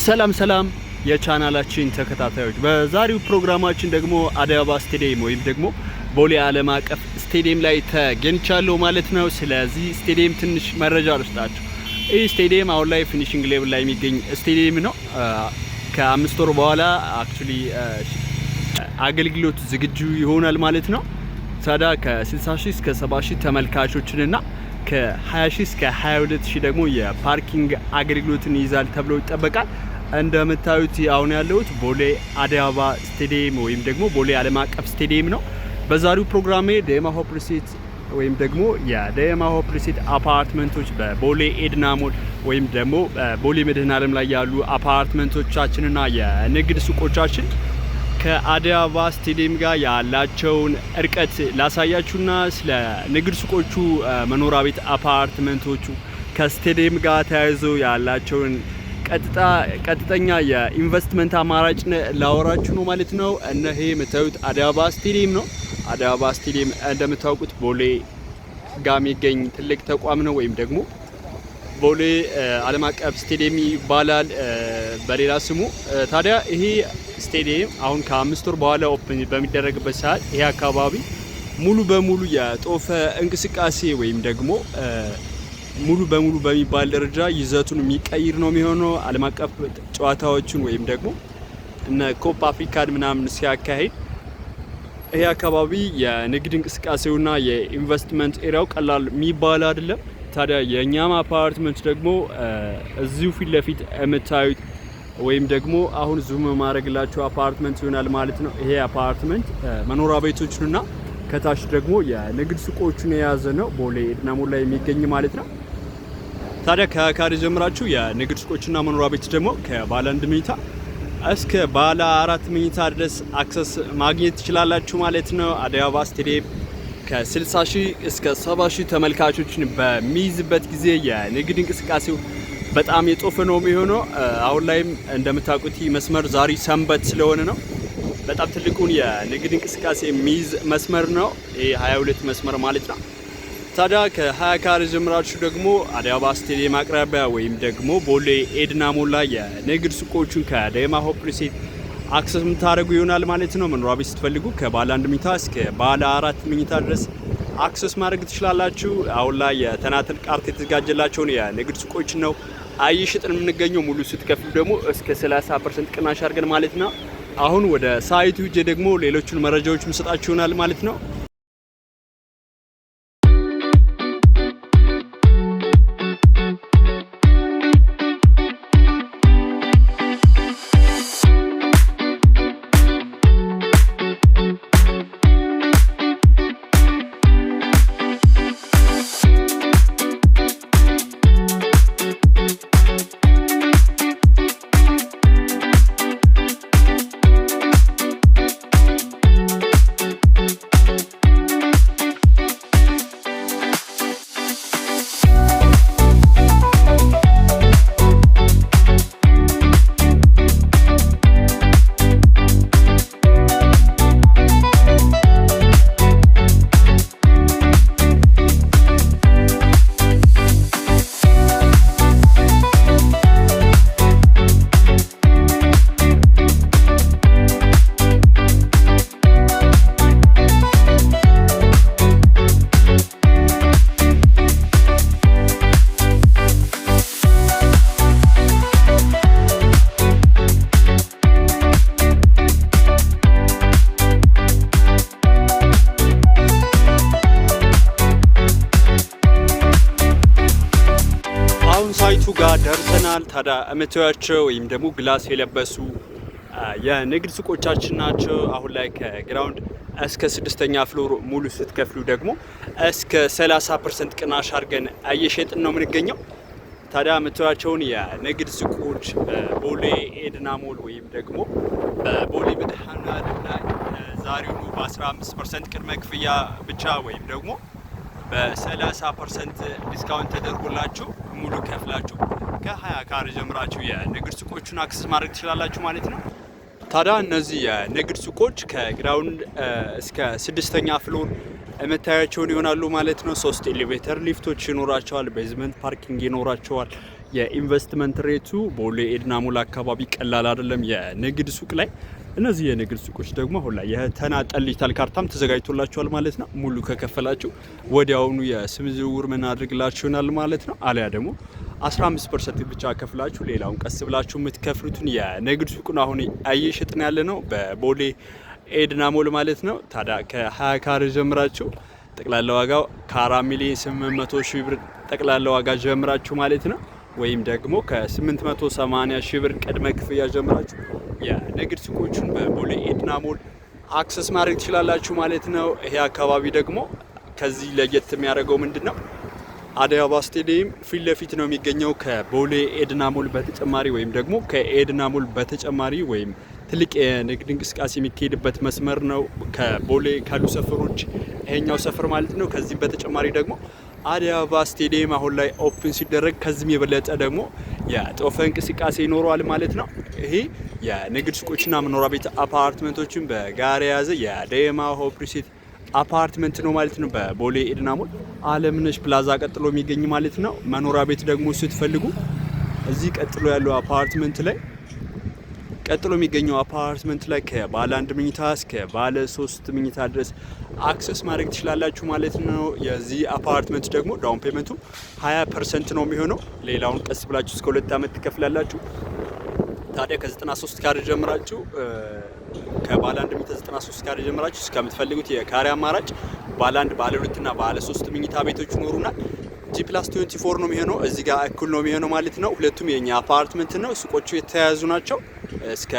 ሰላም የቻናላችን ተከታታዮች በዛሬው ፕሮግራማችን ደግሞ አዲስ አበባ ስቴዲየም ወይም ደግሞ ቦሌ ዓለም አቀፍ ስቴዲየም ላይ ተገኝቻለሁ ማለት ነው። ስለዚህ ስቴዲየም ትንሽ መረጃ ልስጣችሁ። ይህ ስቴዲየም አሁን ላይ ፊኒሺንግ ሌቭል ላይ የሚገኝ ስቴዲየም ነው። ከ5 ወር በኋላ አክቹሊ አገልግሎት ዝግጁ ይሆናል ማለት ነው። ታዲያ ከ60 ሺህ እስከ 70 ሺህ ተመልካቾችንና ከ20 ሺህ እስከ 22 ሺህ ደግሞ የፓርኪንግ አገልግሎትን ይዛል ተብሎ ይጠበቃል። እንደምታዩት አሁን ያለሁት ቦሌ አዲስ አበባ ስቴዲየም ወይም ደግሞ ቦሌ ዓለም አቀፍ ስቴዲየም ነው። በዛሬው ፕሮግራሜ ዴማ ሆፕ ሪሲት ወይም ደግሞ የዴማ ሆፕ ሪሲት አፓርትመንቶች በቦሌ ኤድና ሞል ወይም ደግሞ ቦሌ መድኃኔዓለም ላይ ያሉ አፓርትመንቶቻችንና የንግድ ሱቆቻችን ከአዲስ አበባ ስቴዲየም ጋር ያላቸውን እርቀት ላሳያችሁና ስለ ንግድ ሱቆቹ መኖሪያ ቤት አፓርትመንቶቹ ከስቴዲየም ጋር ተያይዞ ያላቸውን ቀጥተኛ የኢንቨስትመንት አማራጭ ላወራችሁ ነው ማለት ነው። እነሆ የምታዩት አዲስ አበባ ስቴዲየም ነው። አዲስ አበባ ስቴዲየም እንደምታውቁት ቦሌ ጋር የሚገኝ ትልቅ ተቋም ነው ወይም ደግሞ ቦሌ ዓለም አቀፍ ስቴዲየም ይባላል በሌላ ስሙ። ታዲያ ይሄ ስቴዲየም አሁን ከ5 ወር በኋላ ኦፕን በሚደረግበት ሰዓት ይሄ አካባቢ ሙሉ በሙሉ የጦፈ እንቅስቃሴ ወይም ደግሞ ሙሉ በሙሉ በሚባል ደረጃ ይዘቱን የሚቀይር ነው የሚሆነው። ዓለም አቀፍ ጨዋታዎችን ወይም ደግሞ እነ ኮፕ አፍሪካን ምናምን ሲያካሂድ ይሄ አካባቢ የንግድ እንቅስቃሴውና የኢንቨስትመንት ኤሪያው ቀላል የሚባል አይደለም። ታዲያ የኛም አፓርትመንት ደግሞ እዚሁ ፊት ለፊት የምታዩት ወይም ደግሞ አሁን ዙም ማድረግላችሁ አፓርትመንት ይሆናል ማለት ነው። ይሄ አፓርትመንት መኖሪያ ቤቶችንና ከታች ደግሞ የንግድ ሱቆችን የያዘ ነው። ቦሌ ኤድና ሞል ላይ የሚገኝ ማለት ነው። ታዲያ ከካሬ ጀምራችሁ የንግድ ሱቆችና መኖሪያ ቤት ደግሞ ከባለ 1 መኝታ እስከ ባለ 4 መኝታ ድረስ አክሰስ ማግኘት ትችላላችሁ ማለት ነው። አዲስ አበባ ስቴዲየም ከ60 ሺህ እስከ 70 ሺህ ተመልካቾችን በሚይዝበት ጊዜ የንግድ እንቅስቃሴው በጣም የጦፈ ነው የሚሆነው። አሁን ላይም እንደምታውቁት መስመር ዛሬ ሰንበት ስለሆነ ነው በጣም ትልቁን የንግድ እንቅስቃሴ የሚይዝ መስመር ነው። ይሄ 22 መስመር ማለት ነው። ታዲያ ከ20 ካሬ ጀምራችሁ ደግሞ አዲስ አበባ ስቴዲየም አቅራቢያ ወይም ደግሞ ቦሌ ኤድና ሞል ላይ የንግድ ሱቆቹን ከዴማ ሆፕ ሪሲት አክሰስ የምታደርጉ ይሆናል ማለት ነው። መኖሪያ ቤት ስትፈልጉ ከባለ 1 መኝታ እስከ ባለ 4 መኝታ ድረስ አክሰስ ማድረግ ትችላላችሁ። አሁን ላይ የተናጠል ካርታ የተዘጋጀላቸውን የንግድ ሱቆችን ነው አይሽጥን የምንገኘው። ሙሉ ስትከፍሉ ደግሞ እስከ 30% ቅናሽ አድርገን ማለት ነው። አሁን ወደ ሳይቱ ሄጄ ደግሞ ሌሎቹን መረጃዎች መስጣችሁ ይሆናል ማለት ነው። ሳይቱ ጋር ደርሰናል። ታዲያ እምታዩአቸው ወይም ደግሞ ግላስ የለበሱ የንግድ ሱቆቻችን ናቸው። አሁን ላይ ከግራውንድ እስከ 6ኛ ፍሎር ሙሉ ስትከፍሉ ደግሞ እስከ 30% ቅናሽ አድርገን እየሸጥን ነው የምንገኘው። ታዲያ እምታዩአቸውን የንግድ ሱቆች ቦሌ ኤድና ሞል ወይም ደግሞ በቦሌ መድኃኔዓለም ላይ ዛሬውኑ በ15% ቅድመ ክፍያ ብቻ ወይም ደግሞ በ30% ዲስካውንት ተደርጎላችሁ ሙሉ ከፍላችሁ ከ20 ካሬ ጀምራችሁ የንግድ ሱቆቹን አክሰስ ማድረግ ትችላላችሁ ማለት ነው። ታዲያ እነዚህ የንግድ ሱቆች ከግራውንድ እስከ 6ኛ ፍሎር የምታያቸውን ይሆናሉ ማለት ነው። 3 ኤሌቬተር ሊፍቶች ይኖራቸዋል። ቤዝመንት ፓርኪንግ ይኖራቸዋል። የኢንቨስትመንት ሬቱ ቦሌ ኤድና ሞል አካባቢ ቀላል አይደለም የንግድ ሱቅ ላይ። እነዚህ የንግድ ሱቆች ደግሞ አሁን ላይ የተናጠል ዲጂታል ካርታም ተዘጋጅቶላቸዋል ማለት ነው። ሙሉ ከከፈላችሁ ወዲያውኑ የስም ዝውውር ምናደርግላችሁናል ማለት ነው። አሊያ ደግሞ 15% ብቻ ከፍላችሁ ሌላውን ቀስ ብላችሁ የምትከፍሉትን የንግድ ሱቁን አሁን እየሸጥን ያለ ነው በቦሌ ኤድና ሞል ማለት ነው። ታዲያ ከ20 ካሬ ጀምራችሁ ጠቅላላ ዋጋው ከ4 ሚሊዮን 800 ሺህ ብር ጠቅላላ ዋጋ ጀምራችሁ ማለት ነው። ወይም ደግሞ ከ880 ሺህ ብር ቅድመ ክፍያ ጀምራችሁ የንግድ ሱቆቹን በቦሌ ኤድና ሞል አክሰስ ማድረግ ትችላላችሁ ማለት ነው። ይሄ አካባቢ ደግሞ ከዚህ ለየት የሚያደርገው ምንድነው? አዲስ አበባ ስቴዲየም ፊት ለፊት ነው የሚገኘው ከቦሌ ኤድና ሞል በተጨማሪ ወይም ደግሞ ከኤድና ሞል በተጨማሪ ወይም ትልቅ የንግድ እንቅስቃሴ የሚካሄድበት መስመር ነው። ከቦሌ ካሉ ሰፈሮች ይሄኛው ሰፈር ማለት ነው። ከዚህም በተጨማሪ ደግሞ አዲስ አበባ ስቴዲየም አሁን ላይ ኦፕን ሲደረግ ከዚህም የበለጠ ደግሞ የጦፈ እንቅስቃሴ ይኖረዋል ማለት ነው። ይሄ የንግድ ሱቆችና መኖሪያ ቤት አፓርትመንቶችን በጋራ የያዘ የዴማ ሆፕ ሪሲት አፓርትመንት ነው ማለት ነው። በቦሌ ኤድና ሞል አለምነሽ ፕላዛ ቀጥሎ የሚገኝ ማለት ነው። መኖሪያ ቤት ደግሞ ስትፈልጉ እዚህ ቀጥሎ ያለው አፓርትመንት ላይ ከባለ 1 መኝታ እስከ ባለ 3 መኝታ ድረስ አክሰስ ማድረግ ትችላላችሁ ማለት ነው። የዚህ አፓርትመንት ደግሞ ዳውን ፔመንቱ 20% ነው የሚሆነው። ሌላውን ቀስ ብላችሁ እስከ 2 ዓመት ትከፍላላችሁ። ታዲያ ከ93 ካሬ ጀምራችሁ ከባለ 1 መኝታ 93 ካሬ ጀምራችሁ እስከምትፈልጉት የካሬ አማራጭ ባለ 1 ባለ 2 እና ባለ 3 መኝታ ቤቶች ይኖሩናል። G+24 ነው የሚሆነው። እዚህ ጋር እኩል ነው የሚሆነው ማለት ነው። ሁለቱም የኛ አፓርትመንት ነው። ሱቆቹ የተያያዙ ናቸው። እስከ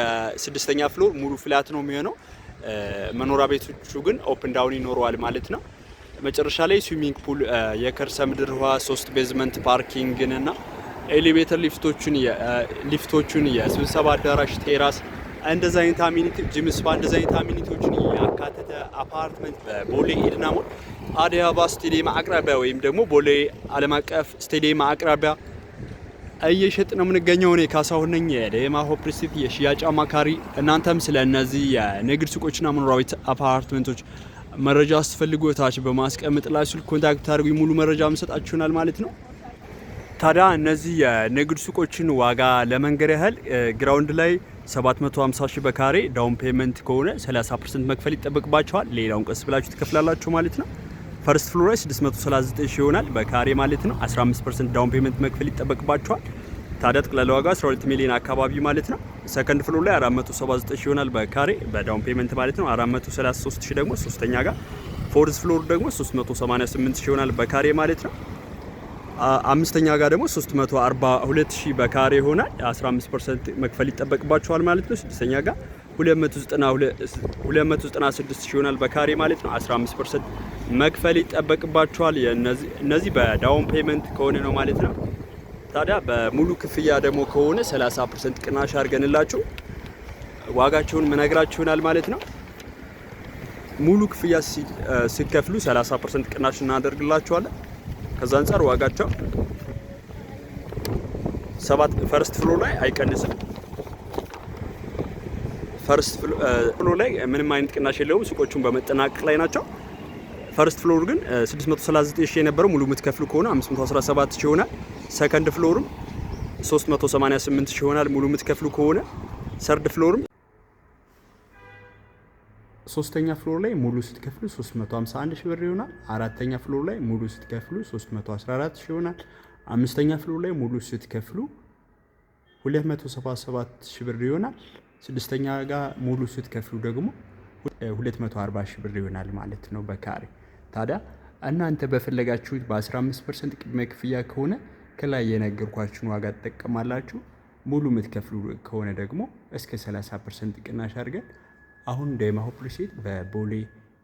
6ኛ ፍሎር ሙሉ ፍላት ነው የሚሆነው። መኖሪያ ቤቶቹ ግን ኦፕን ዳውን ይኖረዋል ማለት ነው። መጨረሻ ላይ ስዊሚንግ ፑል፣ የከርሰ ምድር ውሃ፣ 3 ቤዝመንት ፓርኪንግን እና ኤሌቬተር ሊፍቶቹን የስብሰባ አዳራሽ፣ ቴራስ እንደዛ አይነት አሚኒቲ ጂም፣ ስፓ እንደዛ አይነት አሚኒቲዎችን ያካተተ አፓርትመንት በቦሌ ኤድና ሞል አዲስ አበባ ስቴዲየም አቅራቢያ ወይም ደግሞ ቦሌ ዓለም አቀፍ ስቴዲየም አቅራቢያ እየሸጥ ነው የምንገኘው። እኔ ካሳሁን ነኝ የዴማ ሆፕ ሪሲት የሽያጭ አማካሪ። እናንተም ስለ እነዚህ የንግድ ሱቆችና መኖሪያ ቤት አፓርትመንቶች መረጃ ስትፈልጉ ታች በማስቀመጥ ላይ ስልክ ኮንታክት አድርጉኝ፣ ሙሉ መረጃ መስጣችሁናል ማለት ነው። ታዲያ እነዚህ የንግድ ሱቆችን ዋጋ ለመንገር ያህል ግራውንድ ላይ 750 ሺህ በካሬ ዳውን ፔመንት ከሆነ 30% መክፈል ይጠበቅባቸዋል። ሌላውን ቀስ ብላችሁ ትከፍላላችሁ ማለት ነው። ፈርስት ፍሎር ላይ 639 ሺህ ይሆናል በካሬ ማለት ነው። 15% ዳውን ፔመንት መክፈል ይጠበቅባቸዋል። ታዲያ ጠቅላላ ዋጋ 12 ሚሊዮን አካባቢ ማለት ነው። ሰከንድ ፍሎር ላይ 479 ሺህ ይሆናል በካሬ በዳውን ፔመንት ማለት ነው። 433 ሺህ ደግሞ ሶስተኛ ጋር። ፎርዝ ፍሎር ደግሞ 388 ሺህ ይሆናል በካሬ ማለት ነው። አምስተኛ ጋር ደግሞ 342 ሺህ በካሬ ይሆናል። 15% መክፈል ይጠበቅባቸዋል ማለት ነው። ስድስተኛ ጋር 296 ሺህ ይሆናል በካሬ ማለት ነው። 15% መክፈል ይጠበቅባቸዋል። እነዚህ በዳውን ፔመንት ከሆነ ነው ማለት ነው። ታዲያ በሙሉ ክፍያ ደግሞ ከሆነ 30% ቅናሽ አድርገንላችሁ ዋጋቸውን መነግራችሁናል ማለት ነው። ሙሉ ክፍያ ሲከፍሉ 30% ቅናሽ እናደርግላችኋለን። ከዛ አንፃር ዋጋቸው ፈርስት ፍሎር ላይ አይቀንስም። ፈርስት ፍሎር ላይ ምንም አይነት ቅናሽ የለውም። ሱቆቹን በመጠናቀቅ ላይ ናቸው። ፈርስት ፍሎር ግን 639 ሺህ የነበረው ሙሉ የምትከፍሉ ከሆነ 517 ሺህ ይሆናል። ሰከንድ ፍሎርም 388 ሺህ ይሆናል ሙሉ የምትከፍሉ ከሆነ። ሰርድ ፍሎርም ሶስተኛ ፍሎር ላይ ሙሉ ስትከፍሉ 351 ሺህ ብር ይሆናል። አራተኛ ፍሎር ላይ ሙሉ ስትከፍሉ 314 ሺህ ይሆናል። አምስተኛ ፍሎር ላይ ሙሉ ስትከፍሉ 277 ሺህ ብር ይሆናል። ስድስተኛ ጋር ሙሉ ስትከፍሉ ደግሞ 240 ሺህ ብር ይሆናል ማለት ነው በካሬ። ታዲያ እናንተ በፈለጋችሁት በ15% ቅድመ ክፍያ ከሆነ ከላይ የነገርኳችሁን ዋጋ ትጠቀማላችሁ። ሙሉ የምትከፍሉ ከሆነ ደግሞ እስከ 30% ቅናሽ አድርገን አሁን ዴማ ሆፕ ሪሲት በቦሌ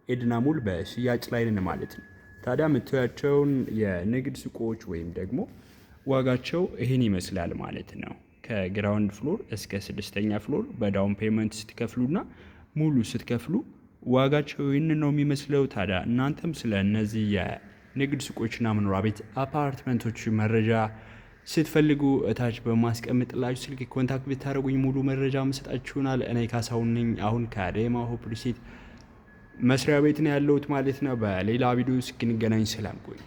ኤድና ሞል በሽያጭ ላይ ነን ማለት ነው። ታዲያ የምታዩቸውን የንግድ ሱቆች ወይም ደግሞ ዋጋቸው ይህን ይመስላል ማለት ነው። ከግራውንድ ፍሎር እስከ 6ኛ ፍሎር በዳውን ፔመንት ስትከፍሉና ሙሉ ስትከፍሉ ዋጋቸው ይህንን ነው የሚመስለው። ታዲያ እናንተም ስለ እነዚህ የንግድ ሱቆችና መኖሪያ ቤት አፓርትመንቶች መረጃ ስትፈልጉ እታች በማስቀምጥላችሁ ስልክ ኮንታክት ብታደርጉኝ ሙሉ መረጃ መስጣችሁናል። እኔ ካሳሁን ነኝ። አሁን ከዴማ ሆፕ ሪሲት መስሪያ ቤት ነው ያለሁት ማለት ነው። በሌላ ቪዲዮ እስክንገናኝ ሰላም ቆዩ።